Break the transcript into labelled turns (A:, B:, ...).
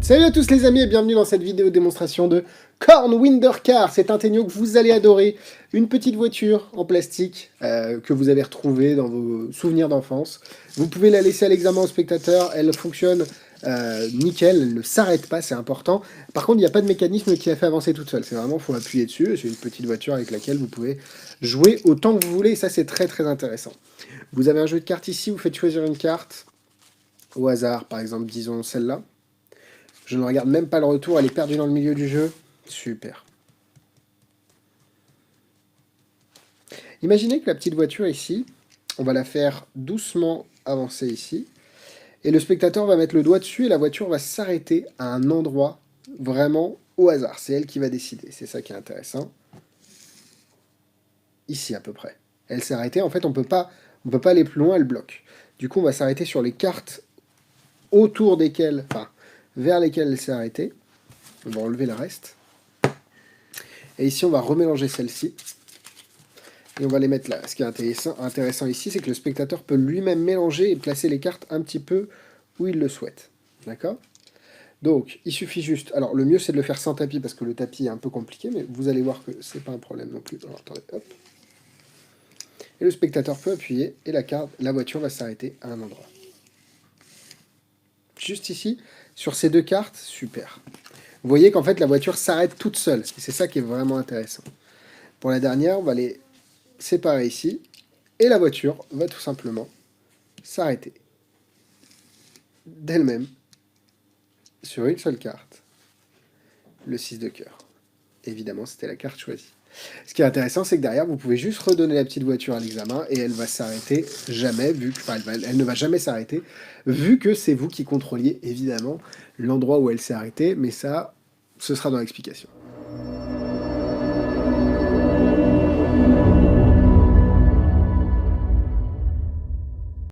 A: Salut à tous les amis et bienvenue dans cette vidéo démonstration de Korn Winder Car. C'est un Tenio que vous allez adorer. Une petite voiture en plastique que vous avez retrouvée dans vos souvenirs d'enfance. Vous pouvez la laisser à l'examen au spectateur. Elle fonctionne nickel, elle ne s'arrête pas, c'est important. Par contre, il n'y a pas de mécanisme qui la fait avancer toute seule. C'est vraiment, il faut appuyer dessus. C'est une petite voiture avec laquelle vous pouvez jouer autant que vous voulez. Et ça, c'est très très intéressant. Vous avez un jeu de cartes ici. Vous faites choisir une carte au hasard. Par exemple, disons celle-là. Je ne regarde même pas le retour, elle est perdue dans le milieu du jeu. Super. Imaginez que la petite voiture ici, on va la faire doucement avancer ici. Et le spectateur va mettre le doigt dessus et la voiture va s'arrêter à un endroit vraiment au hasard. C'est elle qui va décider. C'est ça qui est intéressant. Ici à peu près. Elle s'est arrêtée. En fait, on peut pas aller plus loin, elle bloque. Du coup, on va s'arrêter sur les cartes autour desquelles, enfin, vers lesquelles elle s'est arrêtée. On va enlever le reste. Et ici, on va remélanger celle-ci. Et on va les mettre là. Ce qui est intéressant ici, c'est que le spectateur peut lui-même mélanger et placer les cartes un petit peu où il le souhaite. D'accord ? Donc, il suffit juste... Alors, le mieux, c'est de le faire sans tapis, parce que le tapis est un peu compliqué, mais vous allez voir que c'est pas un problème non plus. Alors, attendez, hop. Et le spectateur peut appuyer, et la voiture va s'arrêter à un endroit. Juste ici, sur ces deux cartes, super. Vous voyez qu'en fait, la voiture s'arrête toute seule. Et c'est ça qui est vraiment intéressant. Pour la dernière, on va les séparer ici. Et la voiture va tout simplement s'arrêter d'elle-même sur une seule carte. Le 6 de cœur. Évidemment, c'était la carte choisie. Ce qui est intéressant, c'est que derrière, vous pouvez juste redonner la petite voiture à l'examen et elle va s'arrêter jamais, elle ne va jamais s'arrêter, vu que c'est vous qui contrôliez évidemment l'endroit où elle s'est arrêtée, mais ça, ce sera dans l'explication.